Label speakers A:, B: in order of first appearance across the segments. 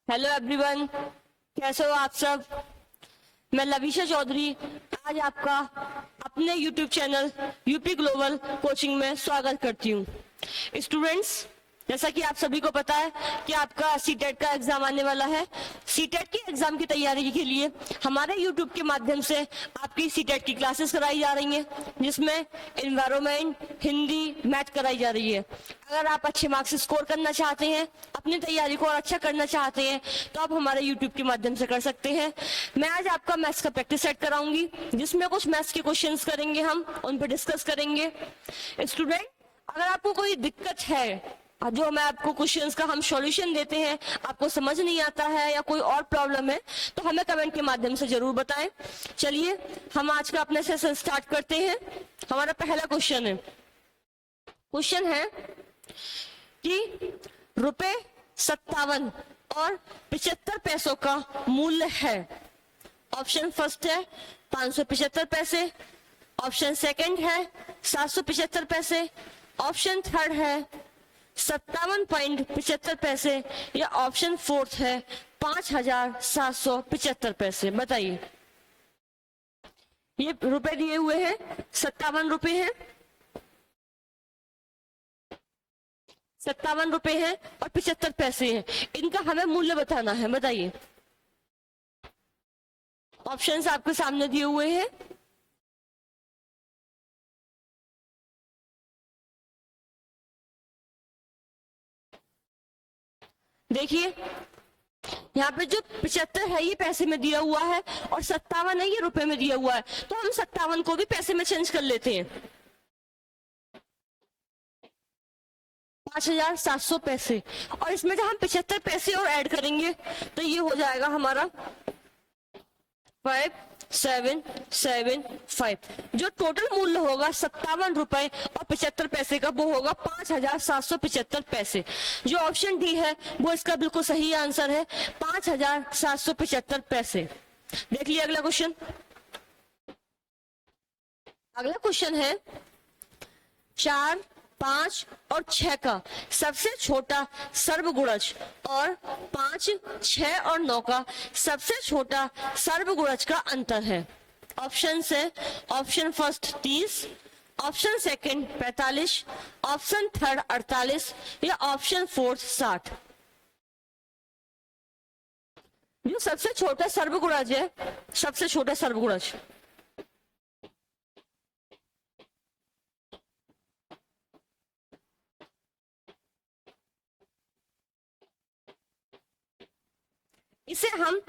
A: Hello everyone, कैसे हो आप सब। मैं लविशा चौधरी आज आपका अपने YouTube channel UP global coaching में स्वागत करती हूँ। स्टूडेंट्स, जैसा कि आप सभी को पता है कि आपका सीटेट का एग्जाम आने वाला है। सीटेट के एग्जाम की तैयारी के लिए हमारे यूट्यूब के माध्यम से आपकी सीटेट की क्लासेस कराई जा रही हैं, जिसमें एनवायरनमेंट, हिंदी, मैथ कराई जा रही है। अगर आप अच्छे मार्क्स स्कोर करना चाहते हैं, अपनी तैयारी को और अच्छा करना चाहते हैं, तो आप हमारे यूट्यूब के माध्यम से कर सकते हैं। मैं आज आपका मैथ्स का प्रैक्टिस सेट कराऊंगी, जिसमें कुछ मैथ्स के क्वेश्चंस करेंगे, हम उन पर डिस्कस करेंगे। स्टूडेंट, अगर आपको कोई दिक्कत है, जो मैं आपको क्वेश्चंस का हम सॉल्यूशन देते हैं, आपको समझ नहीं आता है या कोई और प्रॉब्लम है, तो हमें कमेंट के माध्यम से जरूर बताएं। चलिए हम आज का अपना सेशन स्टार्ट करते हैं। हमारा पहला क्वेश्चन है कि रुपए 57 और 75 पैसों का मूल्य है। ऑप्शन फर्स्ट है 575 पैसे, ऑप्शन सेकंड है 775 पैसे, ऑप्शन थर्ड है 57.75 पैसे, या ऑप्शन फोर्थ है 5775 पैसे। बताइए, ये रुपए दिए हुए हैं, 57 रुपए हैं, 57 रुपए हैं और 75 पैसे हैं। इनका हमें मूल्य बताना है। बताइए, ऑप्शंस आपके सामने दिए हुए हैं। देखिए, यहाँ पे जो 75 है ये पैसे में दिया हुआ है और 57 है ये रुपए में दिया हुआ है, तो हम 57 को भी पैसे में चेंज कर लेते हैं। 5700 पैसे, और इसमें जब हम 75 पैसे और ऐड करेंगे तो ये हो जाएगा हमारा 5775। जो टोटल मूल्य होगा 57 रुपए और 75 पैसे का, वो होगा 5775 पैसे। जो ऑप्शन डी है वो इसका बिल्कुल सही आंसर है, 5775 पैसे। देख लिया अगला क्वेश्चन। अगला क्वेश्चन है 4, 5 और 6 का सबसे छोटा सर्वगुणज और 5, 6 और 9 का सबसे छोटा सर्वगुणज का अंतर है। ऑप्शन है option first 30, option second 45, option third 48, या ऑप्शन फोर्थ 60। जो सबसे छोटा सर्वगुणज है, सबसे छोटा सर्वगुणज, इसे हम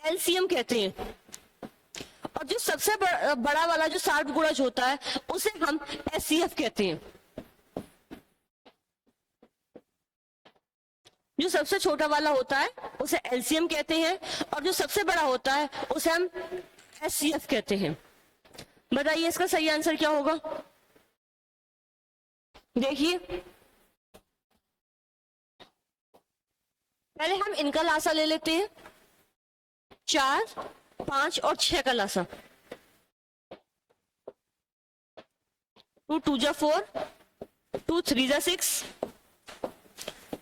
A: एलसीएम कहते हैं। और जो सबसे बड़ा वाला जो सर्वगुणज होता है, उसे हम एचसीएफ कहते हैं। जो सबसे छोटा वाला होता है उसे एलसीएम कहते हैं, और जो सबसे बड़ा होता है उसे हम एचसीएफ कहते हैं। बताइए इसका सही आंसर क्या होगा। देखिए, पहले हम इनका लासा ले लेते हैं, 4, 5 और 6 का लासा। 2 2 जा 4, 2 3 जा 6,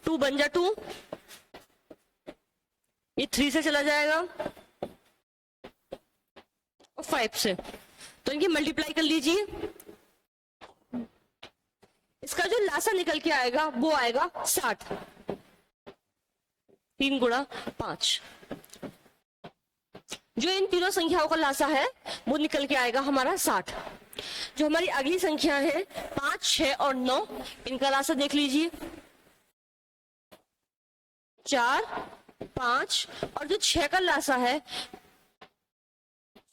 A: 2 बन जा 2, ये 3 से चला जाएगा और 5 से, तो इनकी मल्टीप्लाई कर लीजिए। इसका जो लासा निकल के आएगा वो आएगा 60। 3 गुणा 5। जो इन तीनों संख्याओं का लासा है वो निकल के आएगा हमारा 60। जो हमारी अगली संख्या है 5, 6 और 9, इनका लासा देख लीजिए, 4, 5 और जो 6 का लासा है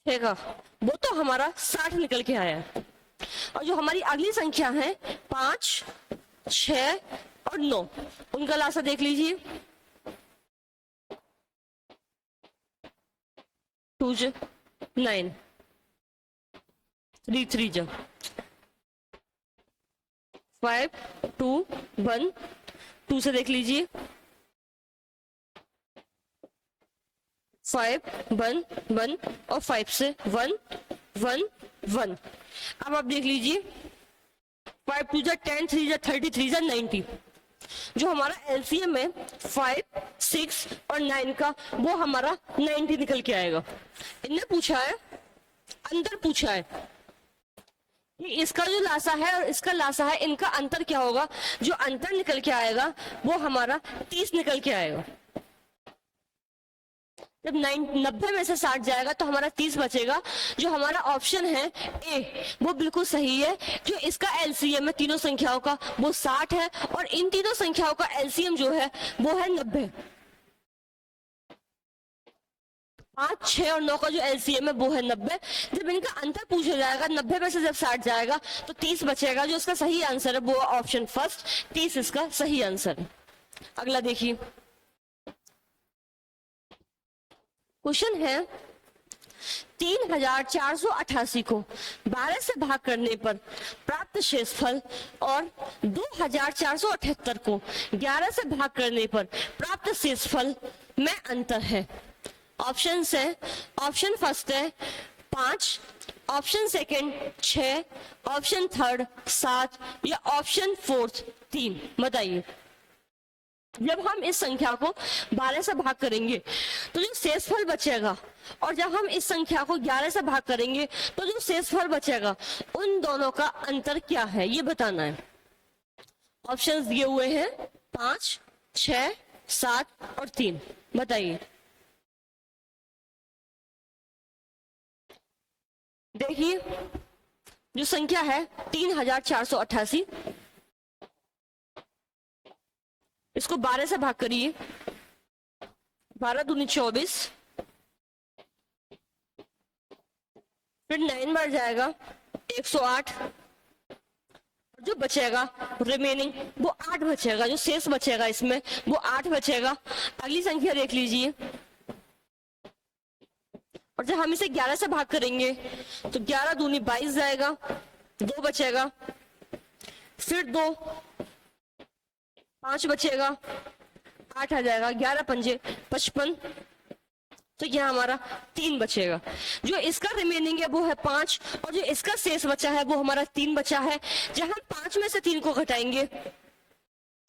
A: 6 का, वो तो हमारा 60 निकल के आया है। और जो हमारी अगली संख्या है 5, 6 और 9, उनका लासा देख लीजिए, 2 9, 3 3 जा 5, 2 1, 2 से देख लीजिए, 5 1 1 और 5 से 1 1 1। अब आप देख लीजिए, 5 2 जा 10, 3 जा 30, 3 जा 90। जो हमारा एलसीएम है 5, 6 और 9 का, वो हमारा 90 निकल के आएगा। इनने पूछा है, अंतर पूछा है कि इसका जो लासा है और इसका लासा है, इनका अंतर क्या होगा। जो अंतर निकल के आएगा वो हमारा 30 निकल के आएगा। जब 90 में से 60 जाएगा तो हमारा 30 बचेगा। जो हमारा ऑप्शन है ए, वो बिल्कुल सही है। जो इसका एलसीएम है तीनों संख्याओं का, वो 60 है और इन तीनों संख्याओं का एलसीएम जो है वो है 90। 5, 6 और 9 का जो एलसीएम है वो है 90। जब इनका अंतर पूछा जाएगा, 90 में से जब 60 जाएगा तो 30 बचेगा। जो इसका सही आंसर है वो ऑप्शन फर्स्ट, 30 इसका सही आंसर है। अगला देखिए, क्वेश्चन है 3488 को 12 से भाग करने पर प्राप्त शेषफल और 2478 को 11 से भाग करने पर प्राप्त शेषफल में अंतर है। ऑप्शन है, ऑप्शन फर्स्ट है 5, ऑप्शन सेकंड 6, ऑप्शन थर्ड 7 या ऑप्शन फोर्थ 3। बताइए। जब हम इस संख्या को 12 से भाग करेंगे तो जो शेषफल बचेगा, और जब हम इस संख्या को 11 से भाग करेंगे तो जो शेषफल बचेगा, उन दोनों का अंतर क्या है ये बताना है। ऑप्शंस दिए हुए हैं 5, 6, 7 और 3। बताइए। देखिए, जो संख्या है 3488, इसको 12 से भाग करिए। 12 दूनी 24, फिर 9 बढ़ जाएगा 108, जो बचेगा रिमेनिंग वो 8 बचेगा। जो शेष बचेगा इसमें वो 8 बचेगा। अगली संख्या देख लीजिए, और जब हम इसे 11 से भाग करेंगे तो 11 दूनी 22 जाएगा, 2 बचेगा, फिर 2, 5 बचेगा, 8 आ जाएगा, 11 पंजे 55, तो यह हमारा 3 बचेगा। जो इसका रिमेनिंग है वो है 5 और जो इसका शेष बचा है वो हमारा 3 बचा है। जब हम 5 में से 3 को घटाएंगे,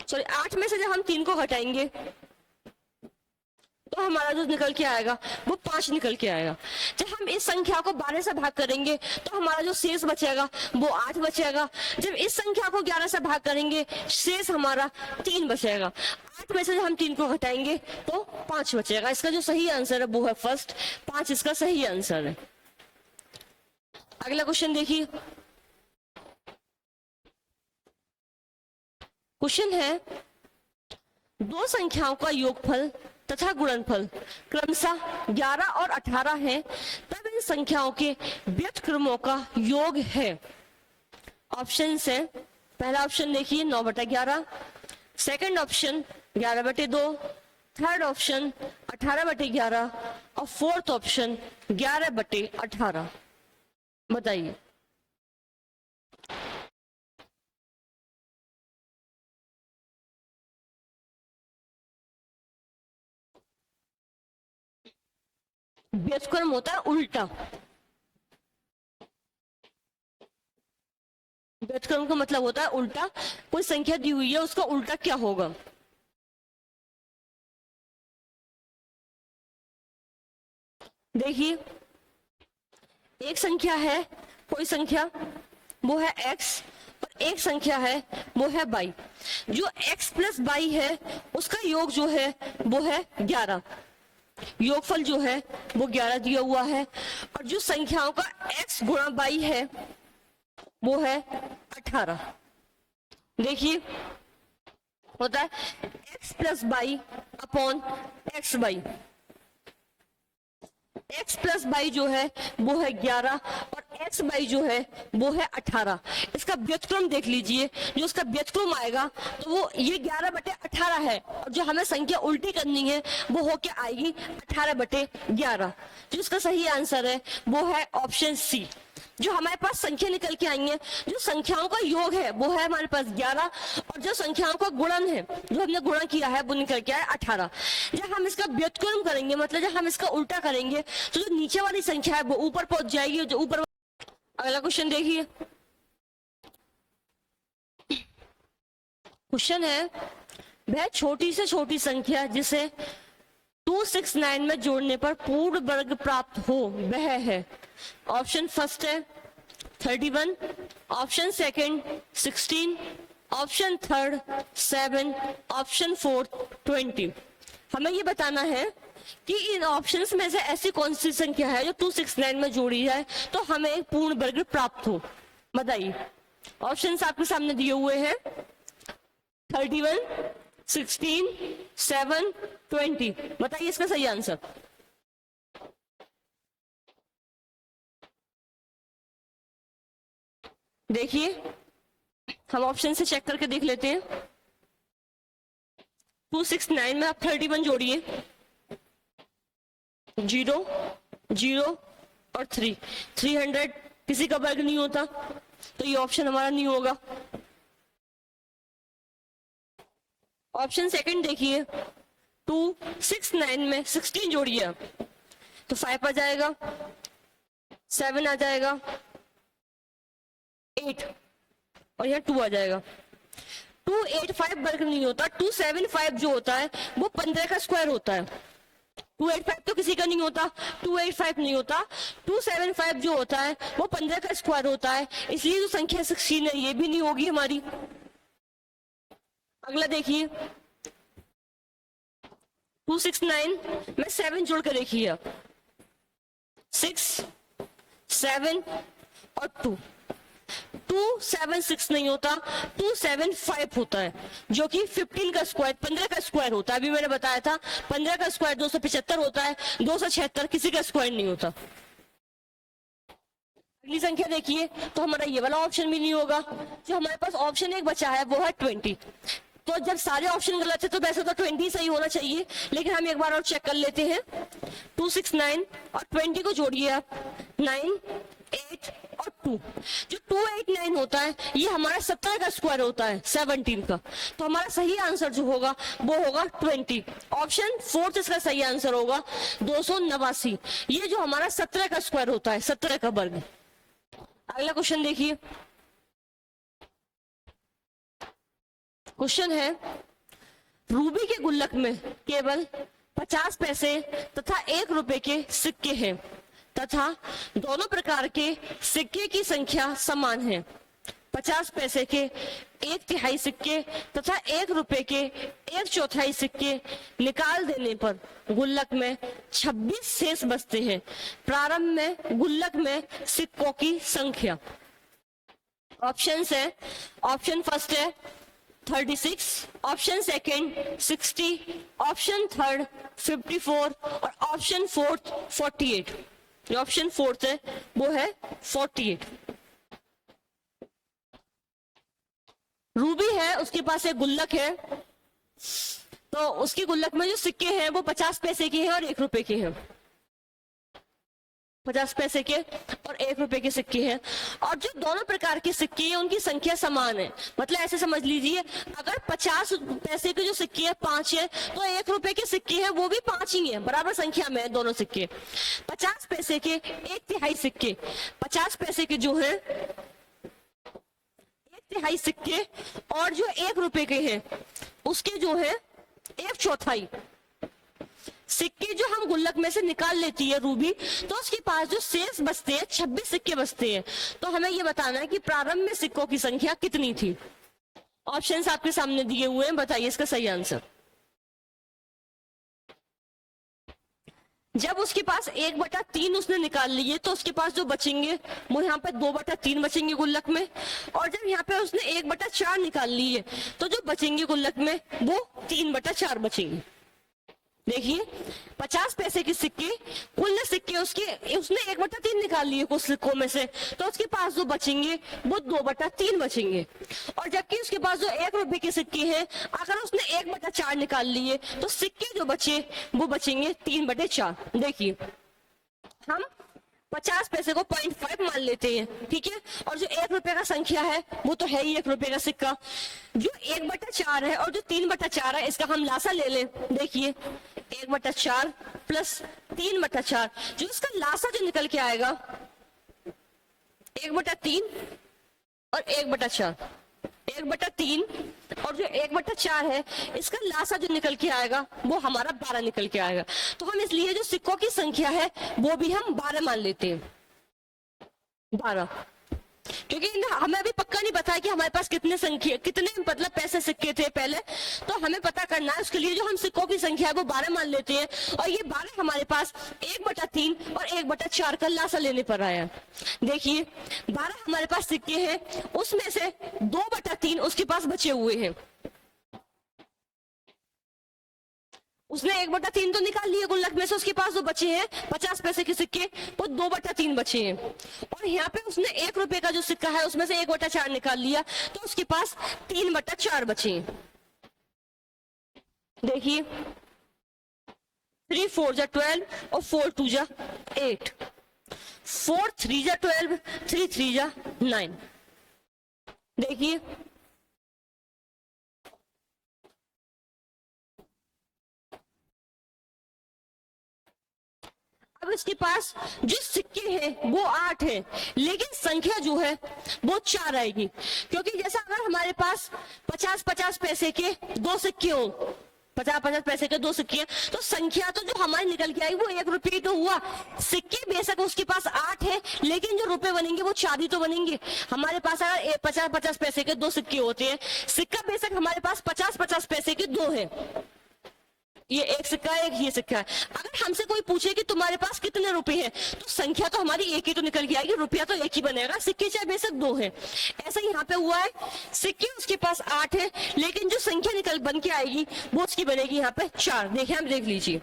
A: सॉरी 8 में से जब हम 3 को घटाएंगे तो हमारा जो निकल के आएगा वो 5 निकल के आएगा। जब हम इस संख्या को 12 से भाग करेंगे तो हमारा जो शेष बचेगा वो 8 बचेगा। जब इस संख्या को 11 से भाग करेंगे शेष हमारा 3 बचेगा। 8 में से जब हम 3 को घटाएंगे तो 5 बचेगा। इसका जो सही आंसर है वो है फर्स्ट, 5 इसका सही आंसर है। अगला क्वेश्चन देखिए, क्वेश्चन है दो संख्याओं का योगफल तथा गुणनफल क्रमशः 11 और 18 है, तब इन संख्याओं के व्युत्क्रमों का योग है। ऑप्शन है, पहला ऑप्शन देखिए 9/11, सेकंड ऑप्शन 11/2, थर्ड ऑप्शन 18/11 और फोर्थ ऑप्शन 11/18। बताइए। व्युत्क्रम होता है उल्टा। व्युत्क्रम का मतलब होता है उल्टा। कोई संख्या दी हुई है उसका उल्टा क्या होगा। देखिए, एक संख्या है, कोई संख्या वो है x और एक संख्या है वो है y। जो x प्लस y है उसका योग जो है वो है 11। योगफल जो है वो 11 दिया हुआ है। और जो संख्याओं का x गुणा y है वो है 18। देखिए, होता है x plus y upon x y. x प्लस वाई जो है वो है 11 और एक्स वाई जो है वो है 18। इसका व्युत्क्रम देख लीजिए, जो इसका व्युत्क्रम आएगा तो वो ये 11/18 है और जो हमें संख्या उल्टी करनी है वो होके आएगी 18/11। जो इसका सही आंसर है वो है ऑप्शन सी। जो हमारे पास संख्या निकल के आई है, जो संख्याओं का योग है वो है हमारे पास 11 और जो संख्याओं का गुणन है, जो हमने गुणा किया है वो निकल के आया 18। जब हम इसका व्युत्क्रम करेंगे, मतलब जब हम इसका उल्टा करेंगे तो जो नीचे वाली संख्या है वो ऊपर पहुंच जाएगी। जो ऊपर, अगला क्वेश्चन देखिए, क्वेश्चन है वह छोटी से छोटी संख्या जिसे 269 में जोड़ने पर पूर्ण वर्ग प्राप्त हो वह है। ऑप्शन फर्स्ट है 31, option second 16, option third 7, option fourth 20। हमें ये बताना है कि इन ऑप्शंस में से ऐसी कौन सी संख्या है जो 269 में जोड़ी जाए तो हमें एक पूर्ण वर्ग प्राप्त हो। बताइए, ऑप्शंस आपके सामने दिए हुए हैं 31, 16, 7, 20। बताइए इसका सही आंसर। देखिए, हम ऑप्शन से चेक करके देख लेते हैं। 269 में आप 31 जोड़िए, 0, 0 और 3, 300 किसी का वर्ग नहीं होता, तो ये ऑप्शन हमारा नहीं होगा। ऑप्शन सेकंड देखिए, 269 में 16 जोड़िए तो 5 आ जाएगा, 7 आ जाएगा, 8 और यहाँ 2 आ जाएगा। 285 वर्ग नहीं होता, 275 जो होता है वो 15 का स्क्वायर होता है। 285 तो किसी का नहीं होता, 285 नहीं होता, 275 जो होता है वो 15 का स्क्वायर होता है, इसलिए जो संख्या 16 है ये भी नहीं होगी हमारी। अगला देखिए, 269 में 7 जोड़ कर देखिए, 6, 7 और 2। 276 नहीं होता, 275 होता है, जो कि 15 का स्क्वायर 15 का स्क्वायर होता है। अभी मैंने बताया था 15 का स्क्वायर 275 होता है, 276 किसी का स्क्वायर नहीं होता। अगली संख्या देखिए, तो हमारा ये वाला ऑप्शन भी नहीं होगा। जो हमारे पास ऑप्शन एक बचा है वो है 20। तो जब सारे ऑप्शन गलत है तो वैसे तो 20 सही होना चाहिए, लेकिन हम एक बार और चेक कर लेते हैं। 269 और 20 को जोड़िए आप, 9, 8 और 2। जो 289 होता है ये हमारा 17 का स्क्वायर होता है, 17 का। तो हमारा सही आंसर जो होगा वो होगा 20। ऑप्शन फोर्थ इसका सही आंसर होगा 289। ये जो हमारा 17 का स्क्वायर होता है, 17 का वर्ग। अगला क्वेश्चन देखिए, क्वेश्चन है रूबी के गुल्लक में केवल 50 पैसे तथा 1 रुपए के सिक्के हैं तथा दोनों प्रकार के सिक्के की संख्या समान है। 50 पैसे के 1/3 सिक्के तथा 1 रुपए के 1/4 सिक्के निकाल देने पर गुल्लक में 26 शेष बचते हैं। प्रारंभ में गुल्लक में सिक्कों की संख्या। ऑप्शन है, ऑप्शन फर्स्ट है 36, ऑप्शन सेकंड 60, ऑप्शन थर्ड 54 और ऑप्शन फोर्थ 48। ऑप्शन फोर्थ है वो है 48। रूबी है, उसके पास एक गुल्लक है, तो उसकी गुल्लक में जो सिक्के हैं वो 50 पैसे के हैं और 1 रुपए के हैं। 50 पैसे के और 1 रुपए के सिक्के हैं, और जो दोनों प्रकार के सिक्के हैं उनकी संख्या समान है। मतलब ऐसे समझ लीजिए, अगर 50 पैसे के जो सिक्के हैं 5 है, तो 1 रुपए के सिक्के हैं वो भी 5 ही है, बराबर संख्या में है दोनों सिक्के। 50 पैसे के 1/3 सिक्के, 50 पैसे के जो है 1/3 सिक्के और जो 1 रुपए के हैं उसके जो है 1/4 सिक्के जो हम गुल्लक में से निकाल लेती है रूबी, तो उसके पास जो शेष बचते हैं 26 सिक्के बचते हैं। तो हमें यह बताना है कि प्रारंभ में सिक्कों की संख्या कितनी थी। ऑप्शंस आपके सामने दिए हुए हैं, बताइए इसका सही आंसर। जब उसके पास 1/3 उसने निकाल लिए तो उसके पास जो बचेंगे वो यहाँ पे 2/3 बचेंगे गुल्लक में, और जब यहाँ पे उसने 1/4 निकाल लिए तो जो बचेंगे गुल्लक में वो 3/4 बचेंगे। देखिए, 50 पैसे के सिक्के, कुल सिक्के उसके उसने 1/3 निकाल लिए कुछ सिक्कों में से, तो उसके पास जो बचेंगे वो 2/3 बचेंगे। और जबकि उसके पास जो 1 रुपए के सिक्के हैं, अगर उसने 1/4 निकाल लिए तो सिक्के जो बचे वो बचेंगे 3/4। देखिए, हम 50 पैसे को 0.5 मान लेते हैं, ठीक है, और जो 1 रुपए का संख्या है वो तो है ही 1 रुपए का सिक्का। जो 1/4 है और जो 3/4 है, इसका हम लासा ले लें। देखिए, 1/4 प्लस 3/4, जो इसका लासा जो निकल के आएगा 1/3 और 1/4, 1/3 और जो 1/4 है इसका लासा जो निकल के आएगा वो हमारा 12 निकल के आएगा। तो हम इसलिए जो सिक्कों की संख्या है वो भी हम 12 मान लेते हैं, 12, क्योंकि हमें अभी पक्का नहीं पता है कि हमारे पास कितने मतलब पैसे सिक्के थे पहले, तो हमें पता करना है। उसके लिए जो हम सिक्कों की संख्या है वो 12 मान लेते हैं, और ये 12 हमारे पास 1/3 और 1/4 का लासा लेने पर आया। देखिए 12 हमारे पास सिक्के हैं, उसमें से 2/3 उसके पास बचे हुए हैं। उसने 1/3 तो निकाल लिया गुल्लक में से, उसके पास जो बचे हैं 50 पैसे के सिक्के वो 2/3 बचे हैं। और यहाँ पे उसने 1 रुपए का जो सिक्का है उसमें से 1/4 निकाल लिया, तो उसके पास 3/4 बचे हैं। देखिए 3 4 जा 12 और 4 2 जा 8, 4 3 जा 12, 3 3 जा 9। देखिए अब इसके पास जो सिक्के हैं वो 8 है, लेकिन संख्या जो है वो 4 आएगी, क्योंकि जैसा अगर हमारे पास 50-50 पैसे के 2 सिक्के हो, 50-50 पैसे के 2 सिक्के, तो संख्या तो जो हमारी निकल के आई वो 1 रुपये तो हुआ। सिक्के बेशक उसके पास 8 है, लेकिन जो रुपए बनेंगे वो 4 ही तो बनेंगे। हमारे पास अगर 50-50 पैसे के 2 सिक्के होते हैं, सिक्का बेशक हमारे पास 50-50 पैसे के 2 है, ये एक सिक्का है, एक ये सिक्का है। अगर हमसे कोई पूछे कि तुम्हारे पास कितने रुपए हैं, तो संख्या तो हमारी एक ही तो निकल के आएगी, रुपया तो एक ही बनेगा, सिक्के चाहे बेशक 2 है। ऐसा यहाँ पे हुआ है, सिक्के उसके पास 8 है, लेकिन जो संख्या निकल बन के आएगी वो उसकी बनेगी यहाँ पे 4। देखिए हम देख लीजिए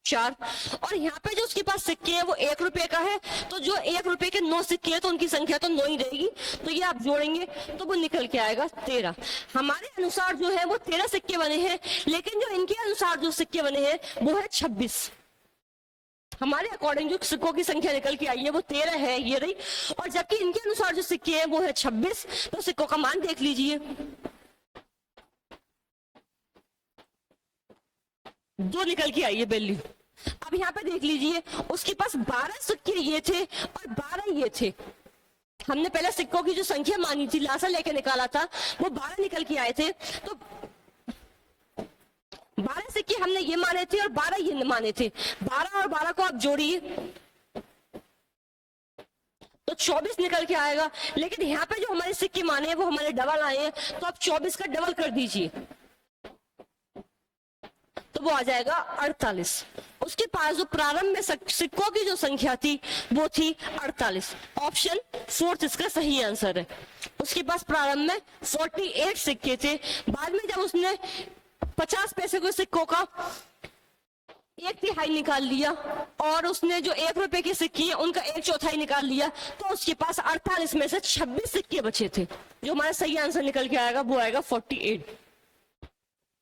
A: 4, और यहाँ पे जो उसके पास सिक्के हैं वो 1 रुपए का है, तो जो 1 रुपए के 9 सिक्के हैं तो उनकी संख्या तो 9 ही रहेगी, तो ये आप जोड़ेंगे तो वो निकल के आएगा 13। हमारे अनुसार जो है वो 13 सिक्के बने हैं, लेकिन जो इनके अनुसार जो सिक्के बने हैं वो है 26। हमारे अकॉर्डिंग जो सिक्कों की संख्या निकल के आई है वो 13 है, ये रही, और जबकि इनके अनुसार जो सिक्के हैं वो है 26। तो सिक्कों का मान देख लीजिए, 2 निकल के आई है वैल्यू। अब यहाँ पे देख लीजिए उसके पास 12 सिक्के ये थे और 12 ये थे। हमने पहले सिक्कों की जो संख्या मानी थी, लासा लेके निकाला था, वो 12 निकल के आए थे। तो 12 सिक्के हमने ये माने थे और 12 ये माने थे। 12 और 12 को आप जोड़िए तो 24 निकल के आएगा, लेकिन यहाँ पे जो हमारे सिक्के माने हैं वो हमारे डबल आए हैं, तो आप 24 का डबल कर दीजिए तो वो आ जाएगा 48। उसके पास जो प्रारंभ में सिक्कों की जो संख्या थी वो थी 48। ऑप्शन 4 इसका सही आंसर है। उसके पास प्रारंभ में 48 सिक्के थे, बाद में जब उसने 50 पैसे के सिक्कों का 1/3 निकाल लिया और उसने जो 1 रुपए के सिक्के हैं उनका 1/4 निकाल लिया, तो उसके पास 48 में से 26 सिक्के बचे थे। जो हमारा सही आंसर निकल के आएगा वो आएगा 48।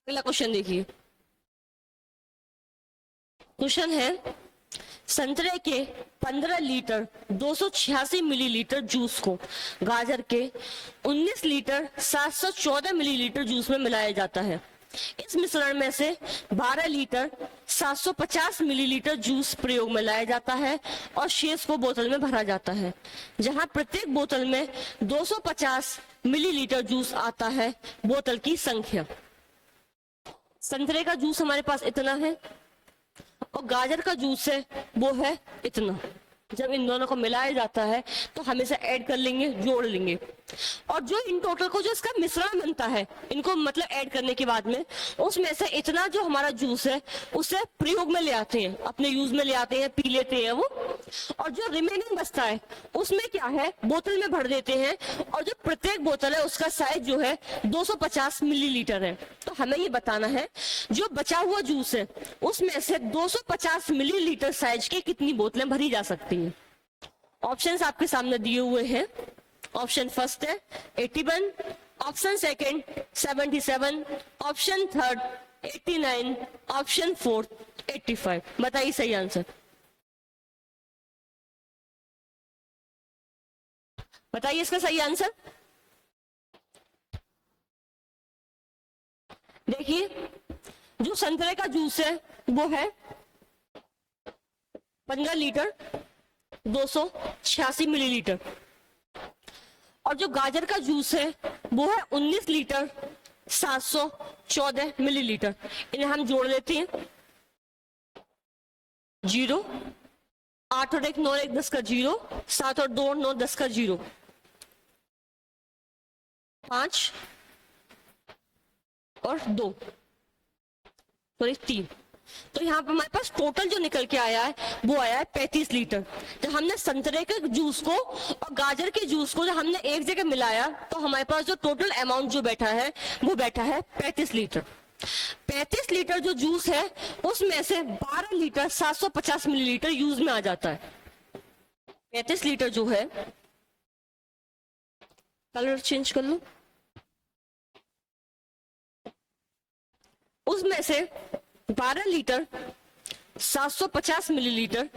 A: अगला क्वेश्चन देखिए, क्वेश्चन है संतरे के 15 लीटर 286 मिलीलीटर जूस को गाजर के 19 लीटर 714 मिलीलीटर जूस में मिलाया जाता है। इस मिश्रण में से 12 लीटर 750 मिलीलीटर जूस प्रयोग में लाया जाता है और शेष को बोतल में भरा जाता है, जहां प्रत्येक बोतल में 250 मिलीलीटर जूस आता है। बोतल की संख्या, संतरे का जूस हमारे पास इतना है और गाजर का जूस है वो है इतना। जब इन दोनों को मिलाया जाता है तो हम इसे ऐड कर लेंगे, जोड़ लेंगे, और जो इन टोटल को जो इसका मिश्रण बनता है, इनको मतलब ऐड करने के बाद में उसमें से इतना जो हमारा जूस है उसे प्रयोग में ले आते हैं, अपने यूज में ले आते हैं, पी लेते हैं वो, और जो रिमेनिंग बचता है उसमें क्या है बोतल में भर देते हैं, और जो प्रत्येक बोतल है उसका साइज जो है 250 मिलीलीटर है। तो हमें ये बताना है जो बचा हुआ जूस है उसमें से 250 मिलीलीटर साइज की कितनी बोतलें भरी जा सकती हैं। ऑप्शंस आपके सामने दिए हुए हैं। ऑप्शन फर्स्ट है 81, option second 77, option third 89, option fourth 85। बताइए सही आंसर, बताइए इसका सही आंसर। देखिए जो संतरे का जूस है वो है 15 लीटर 286 मिलीलीटर, और जो गाजर का जूस है वो है 19 लीटर 714 मिलीलीटर। इन्हें हम जोड़ लेते हैं, 0, 8 और 1 9 और 1 10 का 0, 7 और 2 9 10 का 0, 5 और 2 सॉरी 3। तो यहाँ पे हमारे पास टोटल जो निकल के आया है वो आया है 35 लीटर। जब हमने संतरे के जूस को और गाजर के जूस को जब हमने एक जगह मिलाया तो हमारे पास जो टोटल अमाउंट जो बैठा है वो बैठा है 35 लीटर। 35 लीटर जो जूस है उसमें से 12 लीटर 750 मिलीलीटर यूज में आ जाता है। 35 लीटर जो है, कलर चेंज कर लो, उसमें से 12 लीटर 750 मिलीलीटर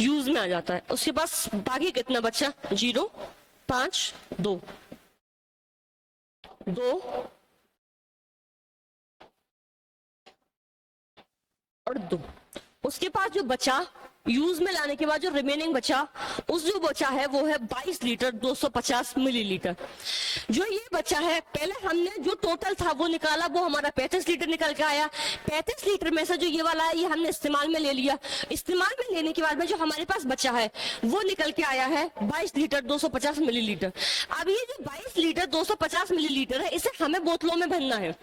A: यूज में आ जाता है। उसके पास बाकी कितना बचा, 0, 5, 2 और 2। उसके पास जो बचा यूज में लाने के बाद जो रिमेनिंग बचा, उस जो बचा है वो है 22 लीटर 250 मिलीलीटर। जो ये बचा है, पहले हमने जो टोटल था वो निकाला, वो हमारा 35 लीटर निकल के आया। 35 लीटर में से जो ये वाला है ये हमने इस्तेमाल में ले लिया। इस्तेमाल में लेने के बाद में जो हमारे पास बचा है वो निकल के आया है 22 लीटर 250 मिलीलीटर। अब ये जो 22 लीटर 250 मिलीलीटर है इसे हमें बोतलों में भरना है,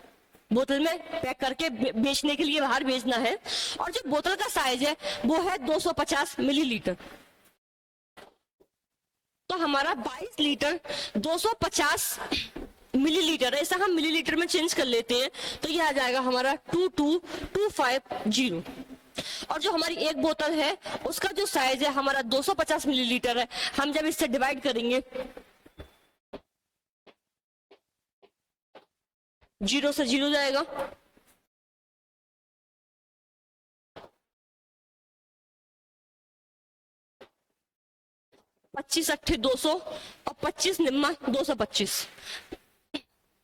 A: बोतल में पैक करके बेचने के लिए बाहर भेजना है। और जो बोतल का साइज है वो है 250 मिलीलीटर। तो हमारा 22 लीटर 250 मिलीलीटर है, इसे हम मिलीलीटर में चेंज कर लेते हैं तो ये आ जाएगा हमारा 22250। और जो हमारी एक बोतल है उसका जो साइज है हमारा 250 मिलीलीटर है, हम जब इससे डिवाइड करेंगे 0 से 0 जाएगा, 25 अट्ठे 200 और 25 निम्मा 225।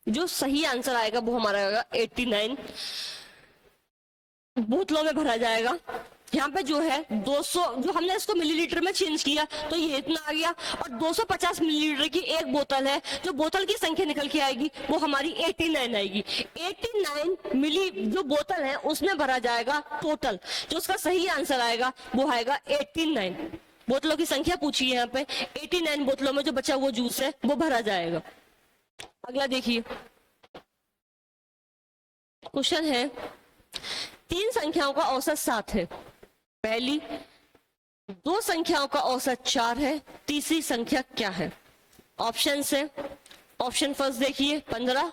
A: जो सही आंसर आएगा वो हमारा आएगा 89 बोतलों में भरा जाएगा। यहाँ पे जो है 200, जो हमने इसको मिलीलीटर में चेंज किया तो ये इतना आ गया। और 250 मिलीलीटर की एक बोतल है, जो बोतल की संख्या निकल के आएगी वो हमारी 89 आएगी। 89 मिली जो बोतल है उसमें भरा जाएगा टोटल। जो उसका सही आंसर आएगा वो आएगा 89। बोतलों की संख्या पूछी है यहाँ पे, 89 बोतलों में जो बचा हुआ जूस है वो भरा जाएगा। अगला देखिए क्वेश्चन है, 3 संख्याओं का औसत 7 है, पहली 2 संख्याओं का औसत 4 है, तीसरी संख्या क्या है? ऑप्शन है, ऑप्शन फर्स्ट देखिए 15,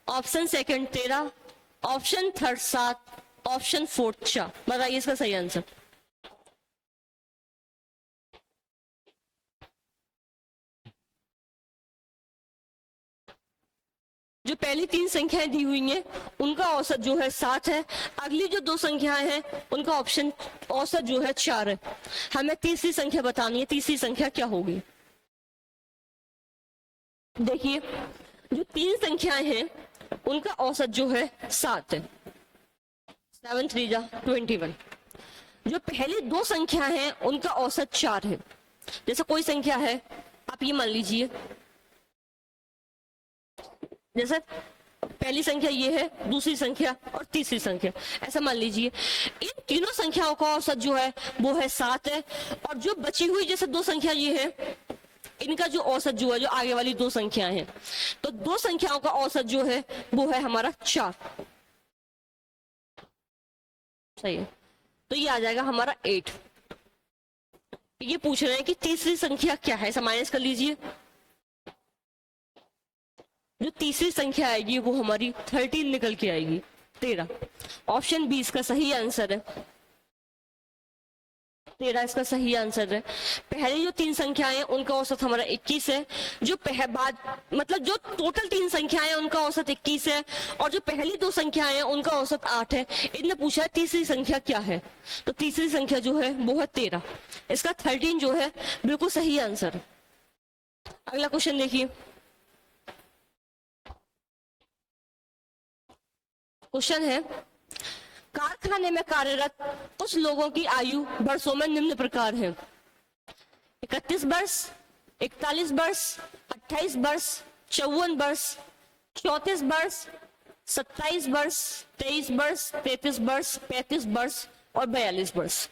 A: option second 13, option third 7, option fourth 4। बताइए इसका सही आंसर। जो पहली 3 संख्याएं दी हुई हैं उनका औसत जो है 7 है। अगली जो 2 संख्याएं हैं उनका ऑप्शन औसत जो है 4 है। हमें तीसरी संख्या बतानी है, तीसरी संख्या क्या होगी? देखिए जो 3 संख्याएं हैं उनका औसत जो है 7 है, 7 3 जा 21। जो पहली 2 संख्याएं हैं उनका औसत 4 है। जैसे कोई संख्या है, आप ये मान लीजिए, जैसे पहली संख्या ये है, दूसरी संख्या और तीसरी संख्या, ऐसा मान लीजिए। इन तीनों संख्याओं का औसत जो है वो है 7 है। और जो बची हुई जैसे 2 संख्या ये है, इनका जो औसत जो है, जो आगे वाली 2 संख्याएं हैं, तो 2 संख्याओं का औसत जो है वो है हमारा 4। सही है, तो ये आ जाएगा हमारा 8। ये पूछ रहे हैं कि तीसरी संख्या क्या है, ऐसा माइनस कर लीजिए। जो तीसरी संख्या आएगी वो हमारी 13 निकल के आएगी, 13। ऑप्शन 20 का सही आंसर है, 13 इसका सही आंसर है। पहली जो 3 संख्याएं हैं उनका औसत हमारा 21 है। जो बाद मतलब जो टोटल 3 संख्याएं हैं उनका औसत 21 है। और जो पहली 2 संख्याएं हैं उनका औसत 8 है। इनने पूछा है तीसरी संख्या क्या है, तो तीसरी संख्या जो है वो है 13। इसका 13 जो है बिल्कुल सही आंसर है। अगला क्वेश्चन देखिए, क्वेश्चन है, कारखाने में कार्यरत कुछ लोगों की आयु वर्षों में निम्न प्रकार है: 31 वर्ष, 41 वर्ष, 28 वर्ष, 54 वर्ष, 34 वर्ष, 27 वर्ष, 23 वर्ष, 33 वर्ष, 35 वर्ष और 42 वर्ष।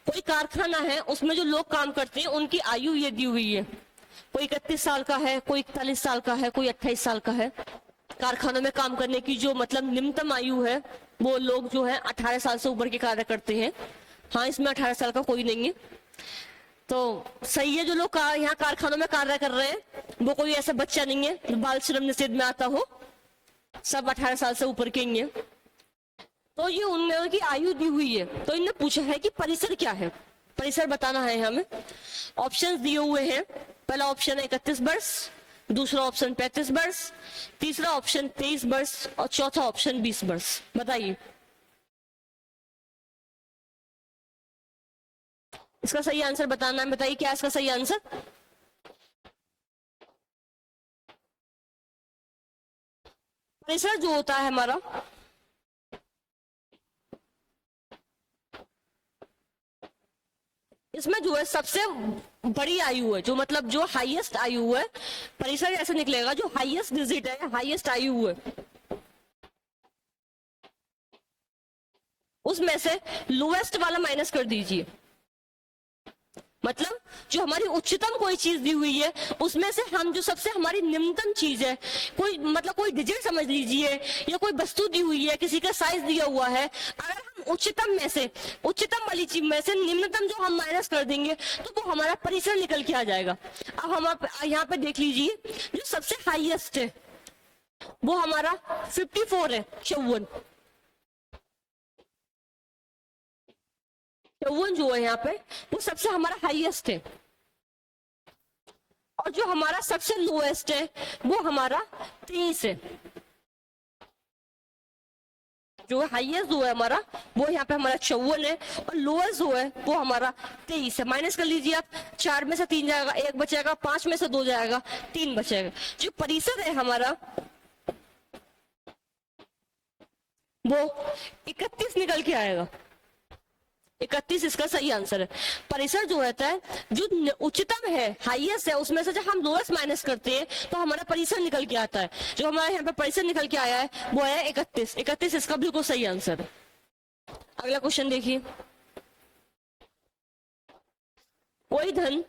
A: कोई कारखाना है, उसमें जो लोग काम करते हैं उनकी आयु ये दी हुई है। कोई 31 साल का है, कोई 41 साल का है, कोई 28 साल का है। कारखानों में काम करने की जो मतलब निम्नतम आयु है वो लोग जो है 18 साल से ऊपर के कार्य करते हैं। हाँ, इसमें 18 साल का कोई नहीं है, तो सही है। जो लोग यहाँ कारखानों में कार्य कर रहे हैं वो कोई ऐसा बच्चा नहीं है जो बाल श्रम निषेध में आता हो, सब 18 साल से ऊपर के ही हैं। तो ये उन लोगों की आयु दी हुई है। तो इन्हें पूछा है कि परिसर क्या है, परिसर बताना है हमें। ऑप्शंस दिए हुए हैं। पहला ऑप्शन है 31 वर्ष, दूसरा ऑप्शन 35 वर्ष, तीसरा ऑप्शन 23 वर्ष और चौथा ऑप्शन 20 वर्ष। बताइए इसका सही आंसर बताना है। बताइए क्या इसका सही आंसर? परिसर जो होता है हमारा, इसमें जो है सबसे बड़ी आयु है, जो मतलब जो हाईएस्ट आयु है, परिसर ऐसे निकलेगा जो हाईएस्ट डिजिट है, हाईएस्ट आयु है, उसमें से लोएस्ट वाला माइनस कर दीजिए। मतलब जो हमारी उच्चतम कोई चीज दी हुई है उसमें से हम जो सबसे हमारी निम्नतम चीज है, कोई मतलब कोई डिजिट समझ लीजिए या कोई वस्तु दी हुई है, किसी का साइज दिया हुआ है, अगर हम उच्चतम में से, उच्चतम वाली चीज में से निम्नतम जो हम माइनस कर देंगे तो वो हमारा परिसर निकल के आ जाएगा। अब हम यहाँ पे देख लीजिए जो सबसे हाईएस्ट है वो हमारा 54 है, 54 जो है यहाँ पे वो सबसे हमारा हाईएस्ट है। और जो हमारा सबसे लोएस्ट है वो हमारा 23 है। जो हाईएस्ट जो है हमारा वो यहाँ पे हमारा 54 है और लोएस्ट जो है वो हमारा 23 है। माइनस कर लीजिए आप, 4 में से 3 जाएगा, 1 बचेगा, 5 में से 2 जाएगा, 3 बचेगा। जो परिसर है हमारा वो 31 निकल के आएगा। 31 इसका सही आंसर है। परिसर जो रहता है जो उच्चतम है, हाईएस्ट है, उसमें से जब हम लोएस्ट माइनस करते हैं तो हमारा परिसर निकल के आता है। जो हमारा यहाँ पे परिसर निकल के आया है वो है 31। 31 इसका बिल्कुल सही आंसर है। अगला क्वेश्चन देखिए। कोई धन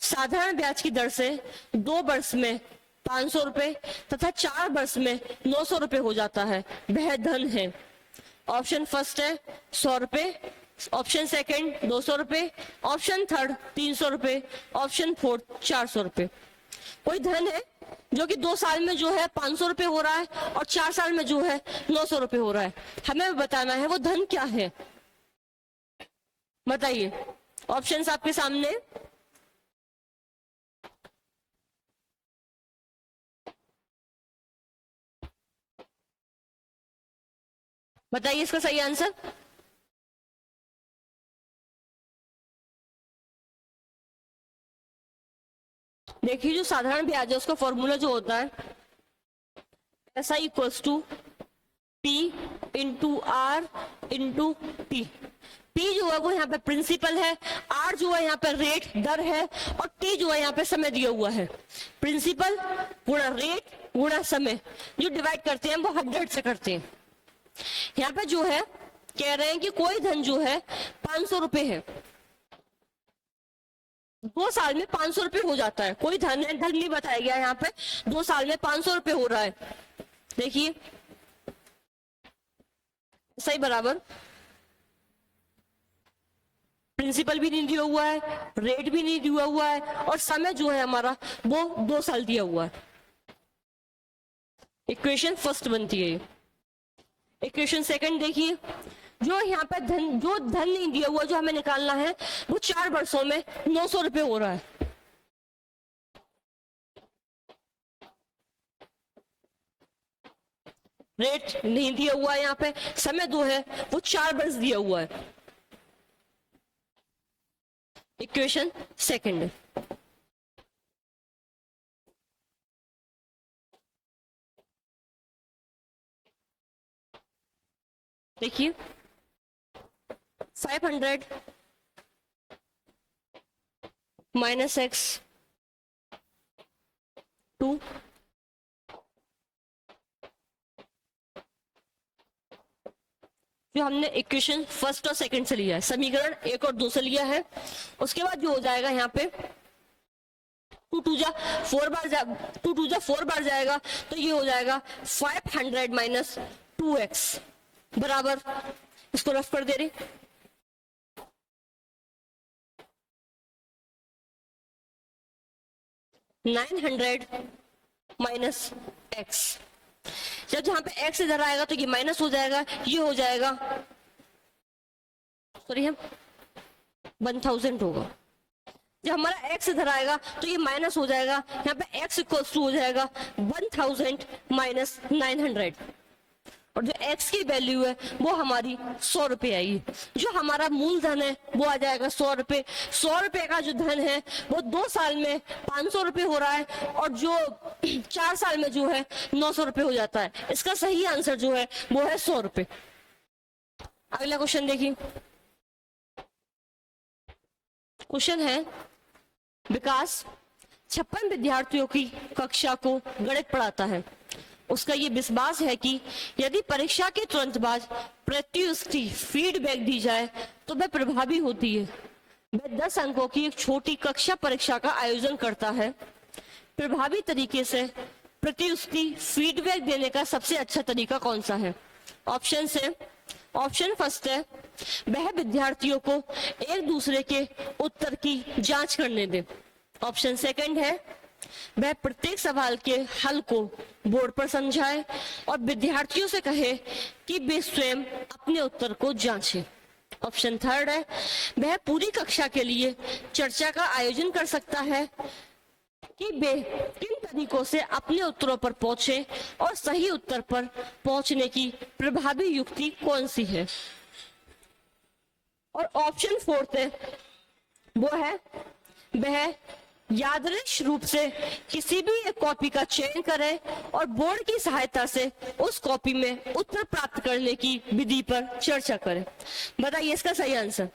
A: साधारण ब्याज की दर से 2 वर्ष में 500 रुपए तथा 4 वर्ष में 900 रुपए हो जाता है, वह धन है। ऑप्शन फर्स्ट है 100 रुपए, ऑप्शन सेकंड 200 रुपए, ऑप्शन थर्ड 300 रुपए, ऑप्शन फोर्थ 400 रुपए। कोई धन है जो कि 2 साल में जो है 500 रुपए हो रहा है और 4 साल में जो है 900 रुपए हो रहा है। हमें बताना है वो धन क्या है। बताइए, ऑप्शंस आपके सामने। बताइए इसका सही आंसर। देखिए जो साधारण ब्याज है उसका फॉर्मूला जो होता है SI equals to P into r into t. P जो है वो यहाँ पे प्रिंसिपल है, R जो है यहाँ पे रेट दर है और T जो है यहाँ पे समय दिया हुआ है। प्रिंसिपल गुणा रेट गुणा समय, जो डिवाइड करते हैं वो 100 से करते हैं। यहाँ पे जो है कह रहे हैं कि कोई धन जो है 500 रुपए है, 2 साल में 500 रुपए हो जाता है। कोई धन है, धन नहीं बताया गया यहाँ पे, 2 साल में 500 रुपए हो रहा है। देखिए सही बराबर प्रिंसिपल भी नहीं दिया हुआ है, रेट भी नहीं दिया हुआ है और समय जो है हमारा वो 2 साल दिया हुआ है। इक्वेशन फर्स्ट बनती है ये। इक्वेशन सेकंड देखिए, जो यहाँ पे धन, जो धन नहीं दिया हुआ जो हमें निकालना है वो 4 वर्षों में 900 रुपए हो रहा है। रेट नहीं दिया हुआ है, यहाँ पे समय 2 है, वो 4 वर्ष दिया हुआ है। Equation second. देखिए 500 माइनस एक्स 2, जो हमने इक्वेशन फर्स्ट और सेकंड से लिया है, समीकरण 1 और 2 से लिया है। उसके बाद जो हो जाएगा यहाँ पे 2 2 जा 4 बार जाएगा, तो ये हो जाएगा 500 माइनस 2x बराबर, इसको रफ कर दे रही, 900 माइनस x। जब जहां पे x इधर आएगा तो ये माइनस हो जाएगा, ये हो जाएगा, सॉरी है 1000 होगा। जब हमारा x इधर आएगा तो ये माइनस हो जाएगा, यहाँ पे x इक्वल्स टू हो जाएगा 1000 माइनस 900, और जो x की वैल्यू है वो हमारी 100 रुपए आएगी। जो हमारा मूलधन है वो आ जाएगा 100 रुपए। 100 रुपए का जो धन है वो 2 साल में 500 रुपए हो रहा है, और जो 4 साल में जो है 900 रुपए हो जाता है। इसका सही आंसर जो है वो है 100 रुपए। अगला क्वेश्चन देखिए, क्वेश्चन है विकास 56 विद्यार्थियों की कक्षा को गणित पढ़ाता है। उसका ये विश्वास है कि यदि परीक्षा के तुरंत बाद प्रत्युष्टि फीडबैक दी जाए तो वह प्रभावी होती है। वह 10 अंकों की एक छोटी कक्षा परीक्षा का आयोजन करता है। प्रभावी तरीके से प्रत्युष्टि फीडबैक देने का सबसे अच्छा तरीका कौन सा है? ऑप्शन है, ऑप्शन फर्स्ट है वह विद्यार्थियों को एक दूसरे के उत्तर की जांच करने दे। ऑप्शन सेकंड है वह प्रत्येक सवाल के हल को बोर्ड पर समझाए और विद्यार्थियों से कहे कि वे स्वयं अपने उत्तर को जांचें। ऑप्शन थर्ड है वह पूरी कक्षा के लिए चर्चा का आयोजन कर सकता है कि वे किन तरीकों से अपने उत्तरों पर पहुंचे और सही उत्तर पर पहुंचने की प्रभावी युक्ति कौन सी है। और ऑप्शन फोर्थ है वो है वह यादृच्छिक रूप से किसी भी एक कॉपी का चयन करें और बोर्ड की सहायता से उस कॉपी में उत्तर प्राप्त करने की विधि पर चर्चा करें। बताइए इसका सही आंसर।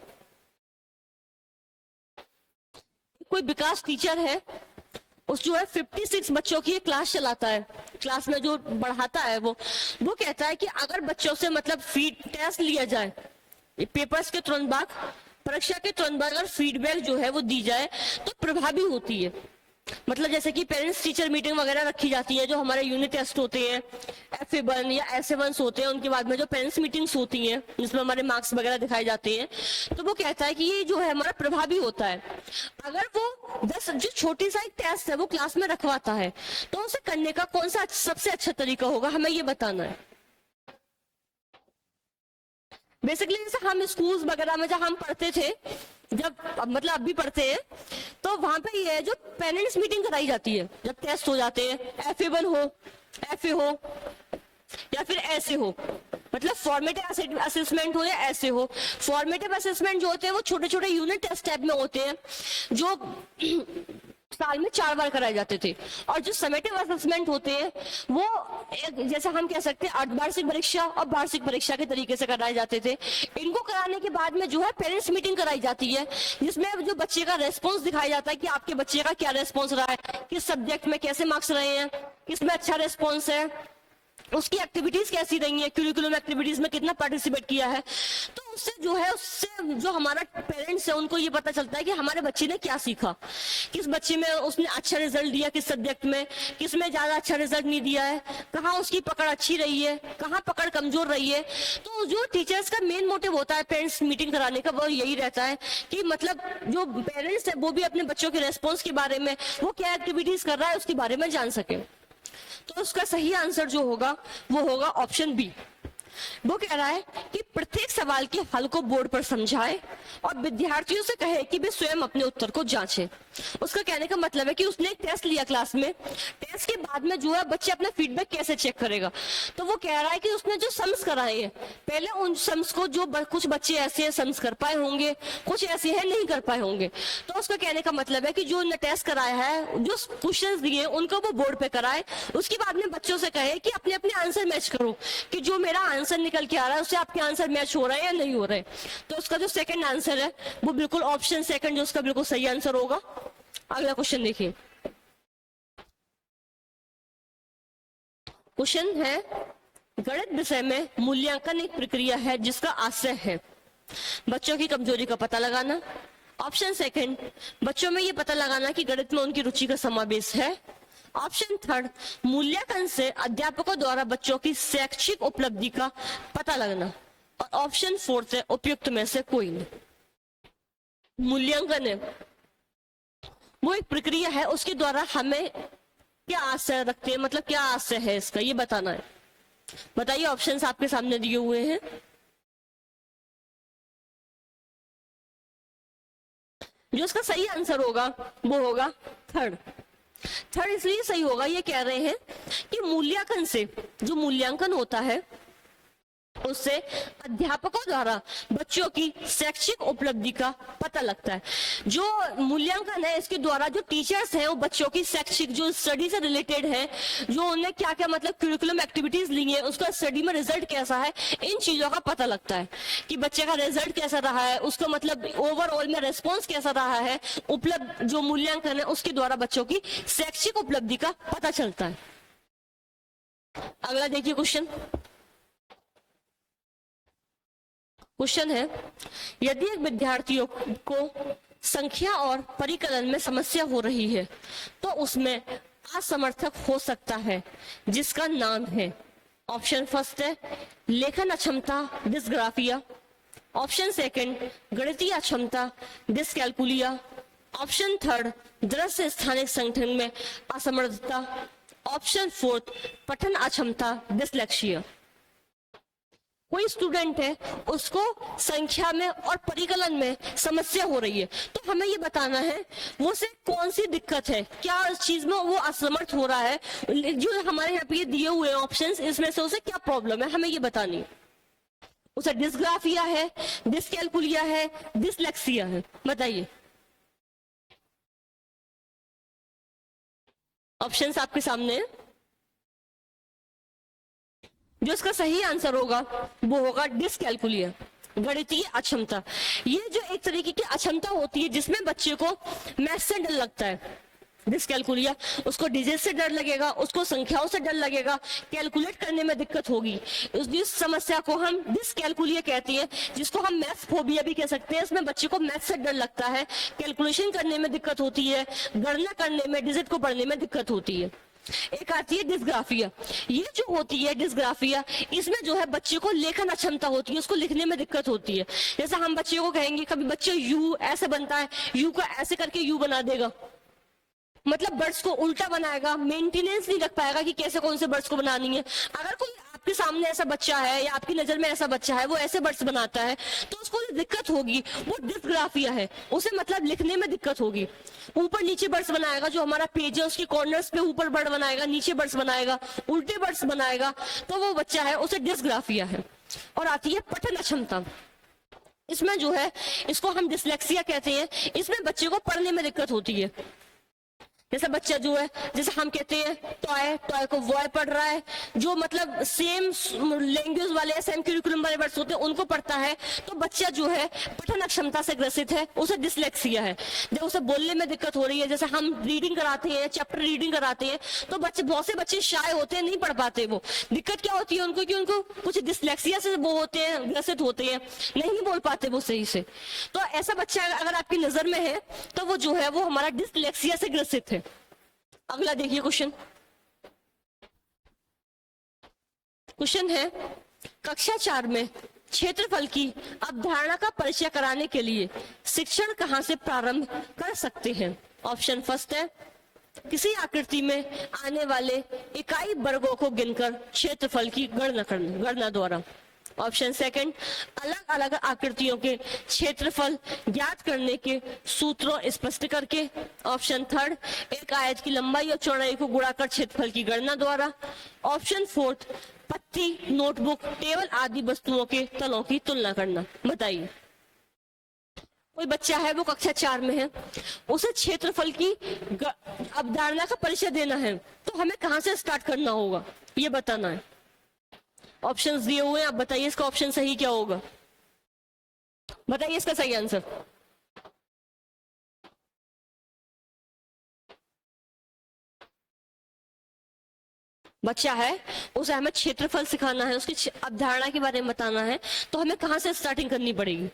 A: कोई विकास टीचर है, उस जो है 56 बच्चों की क्लास चलाता है, क्लास में जो पढ़ाता है वो कहता है कि अगर बच्चों से मतलब फीड टेस्ट लिया जाए, पेपर्स के तुरंत बाद, परीक्षा के तुरंत बाद अगर फीडबैक जो है वो दी जाए तो प्रभावी होती है। मतलब जैसे कि पेरेंट्स टीचर मीटिंग वगैरह रखी जाती है, जो हमारे यूनिट टेस्ट होते हैं, FA1 या SA1 होते हैं, उनके बाद में जो पेरेंट्स मीटिंग्स होती हैं जिसमें हमारे मार्क्स वगैरह दिखाए जाते हैं, तो वो कहता है कि ये जो है हमारा प्रभावी होता है। अगर वो 10 जो छोटी सा एक टेस्ट है वो क्लास में रखवाता है तो उसे करने का कौन सा सबसे अच्छा तरीका होगा, हमें ये बताना है। बेसिकली जैसे हम स्कूल्स वगैरह में जब हम पढ़ते थे, जब मतलब अब भी पढ़ते हैं, तो वहां पे ये है जो पेरेंट्स मीटिंग कराई जाती है जब टेस्ट हो जाते हैं, FA1 हो, FA हो या फिर ऐसे हो, मतलब फॉर्मेटिव असेसमेंट हो या ऐसे हो। फॉर्मेटिव असेसमेंट जो होते हैं वो छोटे छोटे यूनिट टेस्ट टाइप में होते हैं जो साल में 4 बार कराए जाते थे, और जो समेटिव असेसमेंट होते हैं वो एक जैसे हम कह सकते हैं अर्धवार्षिक परीक्षा और वार्षिक परीक्षा के तरीके से कराए जाते थे। इनको कराने के बाद में जो है पेरेंट्स मीटिंग कराई जाती है, जिसमें जो बच्चे का रेस्पॉन्स दिखाया जाता है कि आपके बच्चे का क्या रेस्पॉन्स रहा है, किस सब्जेक्ट में कैसे मार्क्स रहे हैं, किसमें अच्छा रेस्पॉन्स है, उसकी एक्टिविटीज कैसी रही है, करिकुलम एक्टिविटीज में कितना पार्टिसिपेट किया है। तो उससे जो हमारा पेरेंट्स है उनको ये पता चलता है कि हमारे बच्चे ने क्या सीखा, किस बच्चे में उसने अच्छा रिजल्ट दिया, किस सब्जेक्ट में, किस में ज्यादा अच्छा रिजल्ट नहीं दिया है, कहाँ उसकी पकड़ अच्छी रही है, कहाँ पकड़ कमजोर रही है। तो जो टीचर्स का मेन मोटिव होता है पेरेंट्स मीटिंग कराने का वो यही रहता है कि मतलब जो पेरेंट्स है वो भी अपने बच्चों के रेस्पॉन्स के बारे में, वो क्या एक्टिविटीज कर रहा है उसके बारे में जान सके। तो उसका सही आंसर जो होगा वो होगा ऑप्शन बी। वो कह रहा है कि प्रत्येक सवाल के हल को बोर्ड पर समझाए और विद्यार्थियों से कहे कि वे स्वयं अपने उत्तर को जांचें। उसका कहने का मतलब है कि उसने एक टेस्ट लिया क्लास में, टेस्ट के बाद में जो है बच्चे अपना फीडबैक कैसे चेक करेगा। तो वो कह रहा है कि उसने जो सम्स कराए हैं, पहले उन सम्स को जो कुछ बच्चे ऐसे हैं सम्स कर पाए होंगे, कुछ ऐसे हैं नहीं कर पाए होंगे। तो उसका कहने का मतलब है कि जो टेस्ट कराया है, जो क्वेश्चंस दिए उनको वो बोर्ड पे कराए, उसके बाद में बच्चों से कहे कि अपने अपने आंसर मैच करो, कि जो मेरा आंसर निकल के आ रहा है उससे आपके आंसर मैच हो रहा है या नहीं हो रहा है। तो उसका जो सेकंड आंसर है वो बिल्कुल ऑप्शन सेकंड जो उसका बिल्कुल सही आंसर होगा। अगला क्वेश्चन देखिए, क्वेश्चन है, गणित विषय में मूल्यांकन एक प्रक्रिया है जिसका आशय है बच्चों की कमजोरी का पता लगाना। ऑप्शन सेकंड, बच्चों में ये पता लगाना कि गणित में उनकी रुचि का समावेश है। ऑप्शन थर्ड, मूल्यांकन से अध्यापकों द्वारा बच्चों की शैक्षिक उपलब्धि का पता लगना। और ऑप्शन फोर्थ है उपयुक्त में से कोई नहीं। मूल्यांकन है वो एक प्रक्रिया है, उसके द्वारा हमें क्या आशय रखते हैं, मतलब क्या आशय है इसका, ये बताना है। बताइए, ऑप्शंस आपके सामने दिए हुए हैं। जो इसका सही आंसर होगा वो होगा थर्ड। थर्ड इसलिए सही होगा, ये कह रहे हैं कि मूल्यांकन से, जो मूल्यांकन होता है उससे अध्यापकों द्वारा बच्चों की शैक्षिक उपलब्धि का पता लगता है। जो मूल्यांकन है इसके द्वारा जो टीचर्स हैं वो बच्चों की शैक्षिक, जो स्टडी से रिलेटेड है, जो उन्हें क्या क्या मतलब करिकुलम एक्टिविटीज ली है, उसका स्टडी में रिजल्ट कैसा है, इन चीजों का पता लगता है कि बच्चे का रिजल्ट कैसा रहा है, उसका मतलब ओवरऑल में रेस्पॉन्स कैसा रहा है। उपलब्ध जो मूल्यांकन है उसके द्वारा बच्चों की शैक्षिक उपलब्धि का पता चलता है। अगला देखिए क्वेश्चन। क्वेश्चन है, यदि एक विद्यार्थियों को संख्या और परिकलन में समस्या हो रही है तो उसमें असमर्थक हो सकता है जिसका नाम है। ऑप्शन फर्स्ट है लेखन अक्षमता डिस्ग्राफिया। ऑप्शन सेकंड गणितीय अक्षमता डिस्कैल्कुलिया। ऑप्शन थर्ड दृश्य स्थानिक संगठन में असमर्थता। ऑप्शन फोर्थ पठन अक्षमता डिसलेक्सिया। कोई स्टूडेंट है उसको संख्या में और परिकलन में समस्या हो रही है तो हमें ये बताना है वो से कौन सी दिक्कत है, क्या इस चीज में वो असमर्थ हो रहा है। जो हमारे यहाँ पे ये दिए हुए ऑप्शंस, इसमें से उसे क्या प्रॉब्लम है हमें ये बतानी है। उसे डिस्ग्राफिया है, डिस्कैल्कुलिया है, डिसलेक्सिया है, बताइए। ऑप्शंस आपके सामने है। जो इसका सही आंसर होगा वो होगा डिसकैल्कुलिया, गणितीय अक्षमता। ये जो एक तरीके की अक्षमता होती है जिसमें बच्चे को मैथ से डर लगता है। डिसकैल्कुलिया, उसको डिजिट से डर लगेगा, उसको संख्याओं से डर लगेगा, कैलकुलेट करने में दिक्कत होगी। इस समस्या को हम डिसकैल्कुलिया कहते हैं, जिसको हम मैथ फोबिया भी कह सकते हैं। इसमें बच्चे को मैथ से डर लगता है, कैलकुलेशन करने में दिक्कत होती है, गणना करने में, डिजिट को पढ़ने में दिक्कत होती है। एक आती है डिस्ग्राफिया। ये जो होती है डिस्ग्राफिया, इसमें जो है बच्चे को लेखन अक्षमता होती है, उसको लिखने में दिक्कत होती है। जैसे हम बच्चे को कहेंगे कभी बच्चे यू ऐसे बनता है, यू को ऐसे करके यू बना देगा, मतलब बर्ड्स को उल्टा बनाएगा, मेंटेनेंस नहीं रख पाएगा कि कैसे कौन से बर्ड्स को बनानी है। अगर कोई आपके सामने ऐसा बच्चा है या आपकी नजर में ऐसा बच्चा है वो ऐसे बर्ड्स बनाता है तो उसको दिक्कत होगी, वो डिस्ग्राफिया है, उसे मतलब लिखने में दिक्कत होगी। ऊपर नीचे बर्ड्स बनाएगा, जो हमारा पेज है उसके कॉर्नर्स पे ऊपर बर्ड बनाएगा, नीचे बर्ड्स बनाएगा, उल्टे बर्ड्स बनाएगा, तो वो बच्चा है उसे डिस्ग्राफिया है। और आती है पठन अक्षमता। इसमें जो है इसको हम डिसलेक्सिया कहते हैं। इसमें बच्चे को पढ़ने में दिक्कत होती है। जैसा बच्चा जो है, जैसे हम कहते हैं टॉय, टॉय को वॉय पढ़ रहा है, जो मतलब सेम लैंग्वेज वाले, सेम करिकुलम वाले वर्ड्स होते हैं उनको पढ़ता है, तो बच्चा जो है पठन अक्षमता से ग्रसित है, उसे डिसलेक्सिया है। जब उसे बोलने में दिक्कत हो रही है, जैसे हम रीडिंग कराते हैं, चैप्टर रीडिंग कराते हैं, तो बच्चे, बहुत से बच्चे शाय होते हैं, नहीं पढ़ पाते। वो दिक्कत क्या होती है उनको कि उनको कुछ डिसलेक्सिया से वो होते हैं, ग्रसित होते हैं, नहीं बोल पाते वो सही से। तो ऐसा बच्चा अगर आपकी नजर में है तो वो जो है वो हमारा डिसलेक्सिया से ग्रसित है। अगला देखिए क्वेश्चन। क्वेश्चन है, कक्षा 4 में क्षेत्रफल की अवधारणा का परिचय कराने के लिए शिक्षण कहां से प्रारंभ कर सकते हैं। ऑप्शन फर्स्ट है किसी आकृति में आने वाले इकाई वर्गों को गिनकर क्षेत्रफल की गणना द्वारा। ऑप्शन सेकंड अलग अलग आकृतियों के क्षेत्रफल ज्ञात करने के सूत्रों स्पष्ट करके। ऑप्शन थर्ड एक आयत की लंबाई और चौड़ाई को गुणा कर क्षेत्रफल की गणना द्वारा। ऑप्शन फोर्थ पत्ती, नोटबुक, टेबल आदि वस्तुओं के तलों की तुलना करना। बताइए, कोई बच्चा है वो कक्षा 4 में है, उसे क्षेत्रफल की अवधारणा का परिचय देना है, तो हमें कहां से स्टार्ट करना होगा ये बताना है। ऑप्शंस दिए हुए हैं, आप बताइए इसका ऑप्शन सही क्या होगा, बताइए इसका सही आंसर। बच्चा है, उसे हमें क्षेत्रफल सिखाना है, उसकी अवधारणा के बारे में बताना है, तो हमें कहां से स्टार्टिंग करनी पड़ेगी?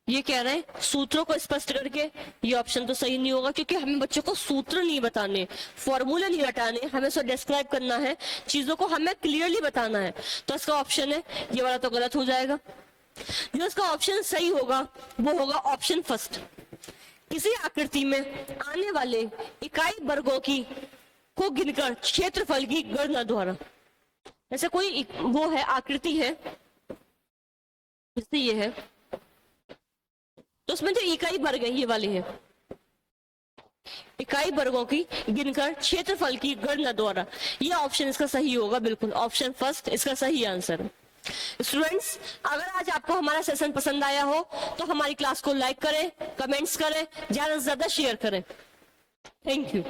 A: ये कह रहे हैं सूत्रों को स्पष्ट करके। ये ऑप्शन तो सही नहीं होगा, क्योंकि हमें बच्चों को सूत्र नहीं बताने, फॉर्मूले नहीं हटाने, हमें उसे डिस्क्राइब करना है, चीजों को हमें क्लियरली बताना है। तो इसका ऑप्शन है ये वाला, तो गलत हो जाएगा। जो इसका ऑप्शन सही होगा वो होगा ऑप्शन फर्स्ट। किसी आकृति में आने वाले इकाई वर्गों की को गिनकर क्षेत्रफल की गणना द्वारा। जैसे कोई वो है, आकृति है, जैसे ये है, तो उसमें जो इकाई वर्ग है ये वाली है, इकाई वर्गों की गिनकर क्षेत्रफल की गणना द्वारा। ये ऑप्शन इसका सही होगा, बिल्कुल ऑप्शन फर्स्ट इसका सही आंसर है। स्टूडेंट्स, अगर आज आपको हमारा सेशन पसंद आया हो तो हमारी क्लास को लाइक करें, कमेंट्स करें, ज्यादा से ज्यादा शेयर करें। Thank you.